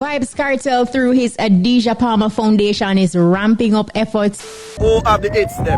Vybz KARTEL through his Adidja Palmer Foundation is ramping up efforts. Who have the hits them?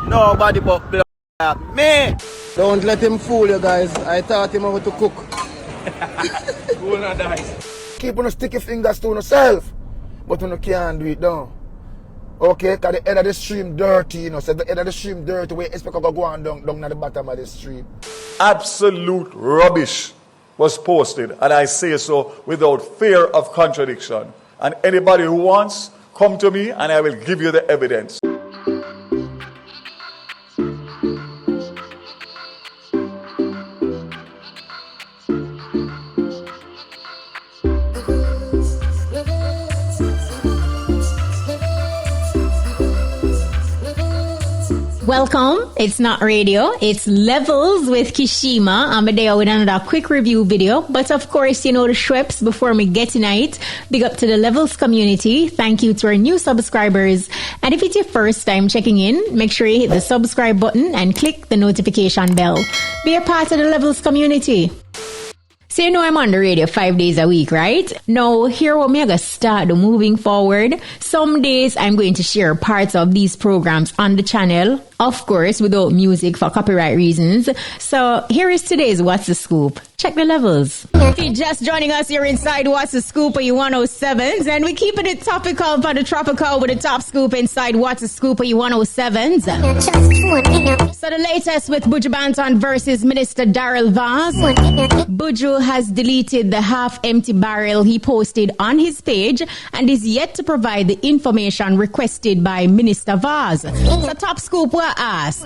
Nobody but me. Don't let him fool you guys. I taught him how to cook. Cool and nice. Keep on sticky fingers to yourself. But you can't do it now. Okay, because the head of the stream dirty, you know. So the head of the stream dirty, we expect to go on down at the bottom of the stream. Absolute rubbish was posted, and I say so without fear of contradiction. And anybody who wants, come to me and I will give you the evidence. Welcome. It's not radio. It's Levels with Kshema. I'm there with another quick review video. But of course, you know the Schweppes before me get tonight. Big up to the Levels community. Thank you to our new subscribers. And if it's your first time checking in, make sure you hit the subscribe button and click the notification bell. Be a part of the Levels community. So you know I'm on the radio 5 days a week, right? Now, here what me I start moving forward. Some days I'm going to share parts of these programs on the channel, of course, without music for copyright reasons. So here is today's What's the Scoop. Check the levels. If you're just joining us, you're inside What's the Scoop, you 107s, and we keeping it topical for the tropical with the top scoop inside What's the Scoop, you 107s. So the latest with Buju Banton versus Minister DARYL VAZ. Buju has deleted the half-empty barrel he posted on his page and is yet to provide the information requested by Minister VAZ. So top scoop will ask,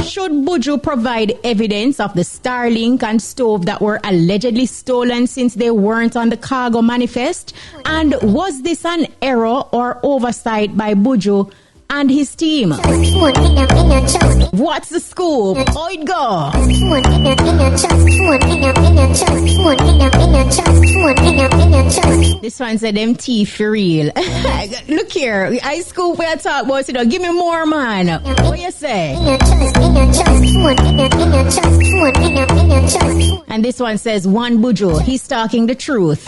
should Buju provide evidence of the Starlink and stove that were allegedly stolen since they weren't on the cargo manifest? And was this an error or oversight by Buju and his team? What's the scoop? How it go? This one said MT for real. Look here, I scoop where I talk about, you know, give me more, man. What you say? And this one says one Buju, he's talking the truth.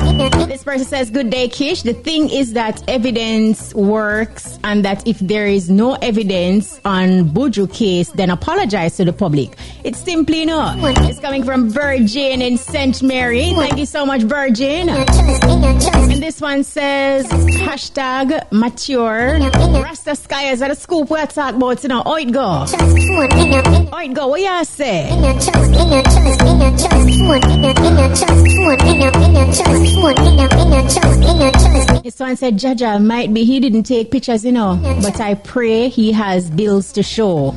This person says, good day, Kish. The thing is that evidence works, and that if there is no evidence on Buju case, then apologize to the public. It's simply not. It's coming from Virgin in St. Mary. Thank you so much, Virgin. And this one says hashtag mature. Rasta Sky is at a scoop where I talk about, you know, how it go. How it go, what you say? This one said Jaja might be he didn't take pictures, you know, but I pray he has bills to show.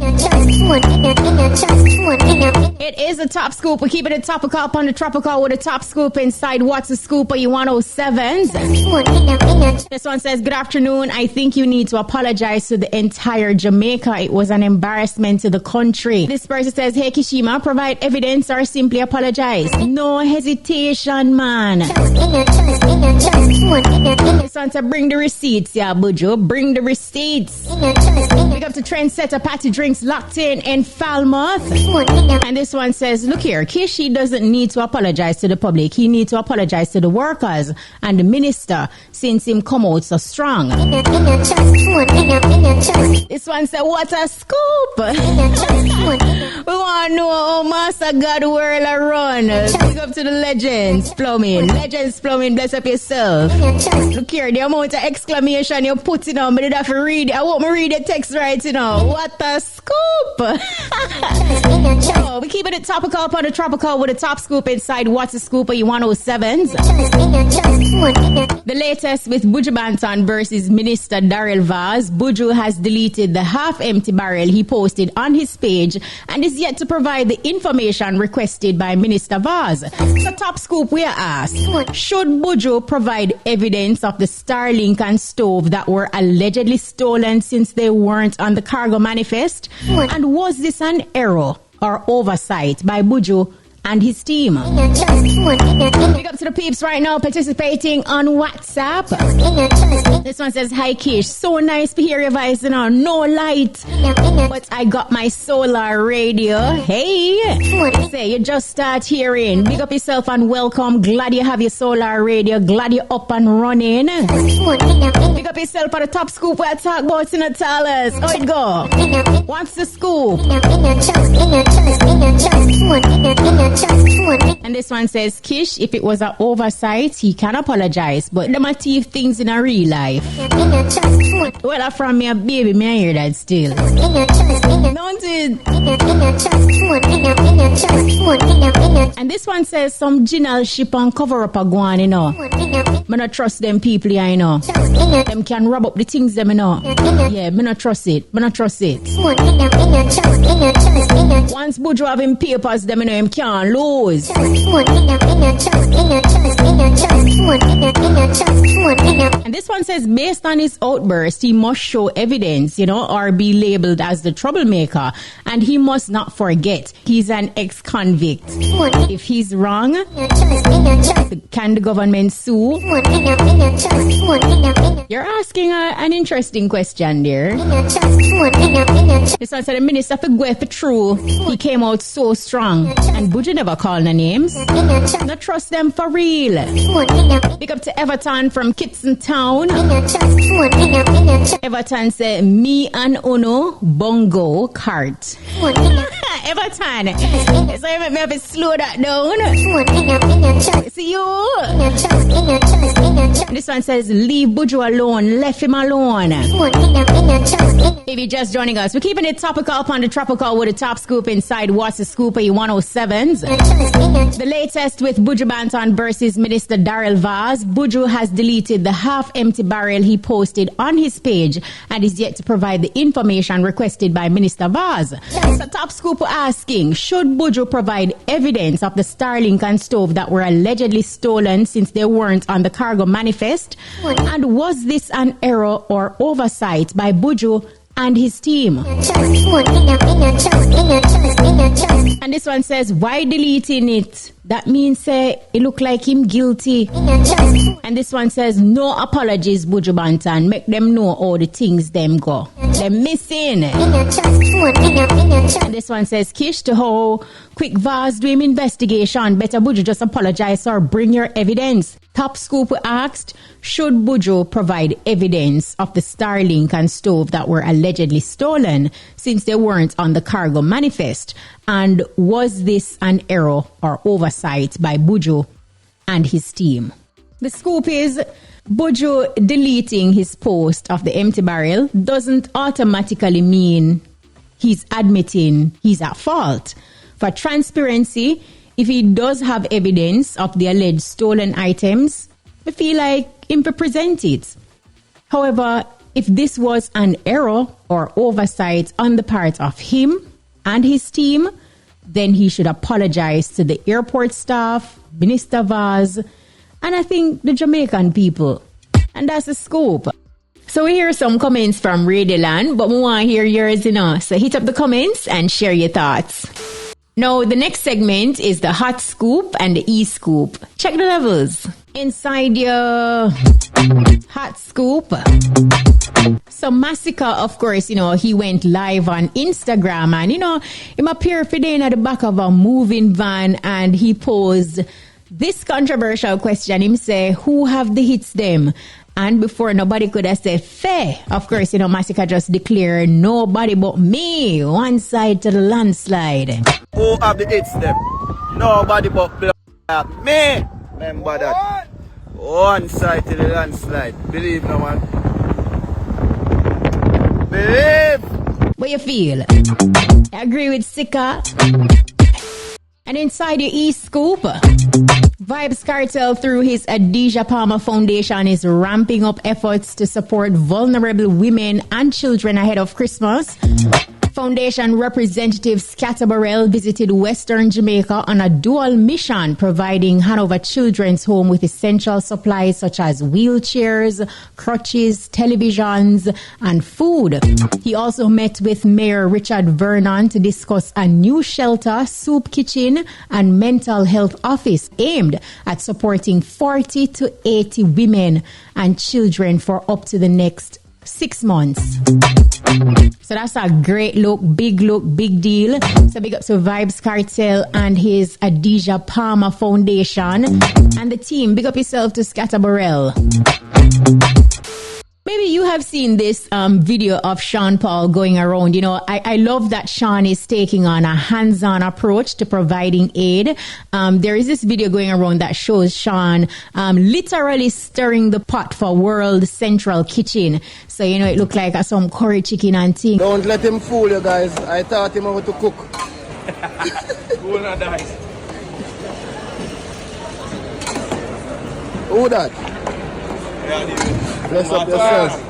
It is a top scoop. We're keeping it topical upon the tropical with a top scoop inside What's the Scoop, you 107s. This one says, good afternoon. I think you need to apologize to the entire Jamaica. It was an embarrassment to the country. This person says, hey Kshema, provide evidence or simply apologize. No hesitation, man. This one says, bring the receipts. Yeah, Buju, bring the receipts. Big up to Trendsetter Patty Drinks locked in Falmouth. And this one says, look here, Kishi doesn't need to apologize to the public. He needs to apologize to the workers and the minister since him come out so strong. This one said, what a scoop. We want to know how Master God world a run. Big up to the legends plumbing. Legends plumbing, bless up yourself. Look here, the amount of exclamation you put in on, but you have to read it. I want me read the text right, you know. What a scoop. So, we keeping it topical upon the tropical with a top scoop inside What's the Scoop, you 107s. The latest with Buju Banton versus Minister DARYL VAZ. Buju has deleted the half-empty barrel he posted on his page and is yet to provide the information requested by Minister VAZ. So top scoop we are asked, should Buju provide evidence of the Starlink and stove that were allegedly stolen since they weren't on the cargo manifest? And was this an error or oversight by Buju and his team. Big up to the peeps right now participating on WhatsApp. This one says, hi Kish, so nice to hear your voice, no light, but I got my solar radio. Hey, say you just start hearing. Big up yourself and welcome. Glad you have your solar radio. Glad you're up and running. Big up yourself for the top scoop where I talk about in the tellers. How it go? What's the scoop? And this one says, Kish, if it was an oversight, he can apologize, but them are thief things in a real life. Well, from me a baby, me I hear that still. Don't it? And this one says, some general ship and cover up a guan, you know. Me not trust them people, you know. Them can rub up the things, them, you know. Yeah, me not trust it. Me not trust it. Once Buju have him papers, them, you know, him can't lose. And this one says, based on his outburst, he must show evidence, you know, or be labeled as the troublemaker. And he must not forget, he's an ex-convict. If he's wrong, can the government sue? You're asking an interesting question there. This one said, the minister for Gwe for true, he came out so strong. And Buju never called the names. Not trust them for real. Big up to Everton from Kitson Town. Everton said, me and Uno Bongo Cart. Everton. So you make me have to slow that down. See you. This one says, leave Buju alone. Left him alone. If you're just joining us, we're keeping it topical upon the tropical with a top scoop inside What's the Scoop 107s. The latest with Buju Banton versus Minister DARYL VAZ. Buju has deleted the half-empty barrel he posted on his page and is yet to provide the information requested by Minister VAZ. So top scoop asking, should Buju provide evidence of the Starlink and stove that were allegedly stolen since they weren't on the cargo manifest? And was this an error or oversight by Buju and his team? And this one says, why deleting it? That means it look like him guilty. And this one says, no apologies, Buju Banton. Make them know all the things them go. They're missing. And this one says, Kish, to how quick Vaz do him investigation. Better Buju just apologize or bring your evidence. Top Scoop asked, should Buju provide evidence of the Starlink and stove that were allegedly stolen since they weren't on the cargo manifest? And was this an error or oversight by Buju and his team? The scoop is, Buju deleting his post of the empty barrel doesn't automatically mean he's admitting he's at fault. For transparency, if he does have evidence of the alleged stolen items, I feel like him to present it. However, if this was an error or oversight on the part of him and his team, then he should apologize to the airport staff, Minister Vaz, and I think the Jamaican people. And that's the scoop. So we hear some comments from Radioland, but we want to hear yours, you know. So hit up the comments and share your thoughts. Now, the next segment is the hot scoop and the e-scoop. Check the levels. Inside your hot scoop. So MASICKA, of course, you know, he went live on Instagram and, you know, he appeared today at the back of a moving van and he posed this controversial question. Him say, who have the hits them? And before nobody could have said fair, of course, you know, MASICKA just declared nobody but me. One side to the landslide. Who have the hits them? Nobody but me. Remember that. One side to the landslide. Believe no man. Believe. What you feel? I agree with Sika. And inside your e-scoop, Vybz KARTEL through his Adidja Palmer Foundation is ramping up efforts to support vulnerable women and children ahead of Christmas. Foundation representative Scatterbarrel visited Western Jamaica on a dual mission, providing Hanover Children's Home with essential supplies such as wheelchairs, crutches, televisions, and food. He also met with Mayor Richard Vernon to discuss a new shelter, soup kitchen, and mental health office aimed at supporting 40 to 80 women and children for up to the next 6 months. So that's a great look, big deal. So big up to Vybz Kartel and his Adija Palmer Foundation and the team. Big up yourself to Scatterbarrel. Maybe you have seen this video of Sean Paul going around. You know, I love that Sean is taking on a hands-on approach to providing aid. There is this video going around that shows Sean literally stirring the pot for World Central Kitchen. So, you know, it looked like some curry chicken and thing. Don't let him fool you guys. I taught him how to cook. Who that? Bless up yourself.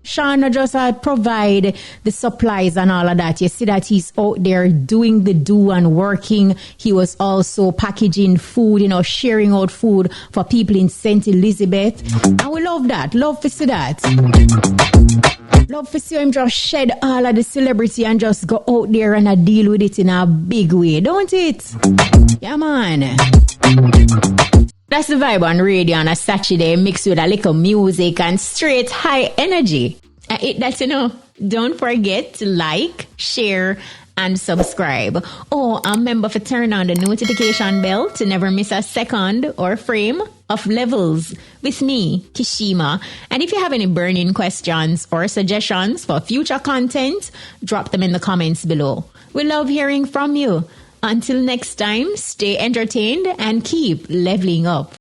Sean just provide the supplies and all of that. You see that he's out there doing the do and working. He was also packaging food, you know, sharing out food for people in St. Elizabeth. And we love that. Love to see that. Love to see him just shed all of the celebrity and just go out there and deal with it in a big way, don't it? Yeah, man. That's the vibe on radio on a Saturday, mixed with a little music and straight high energy. That's, you know, don't forget to like, share, and subscribe. Oh, remember to turn on the notification bell to never miss a second or frame of Levels with me, Kshema. And if you have any burning questions or suggestions for future content, drop them in the comments below. We love hearing from you. Until next time, stay entertained and keep leveling up.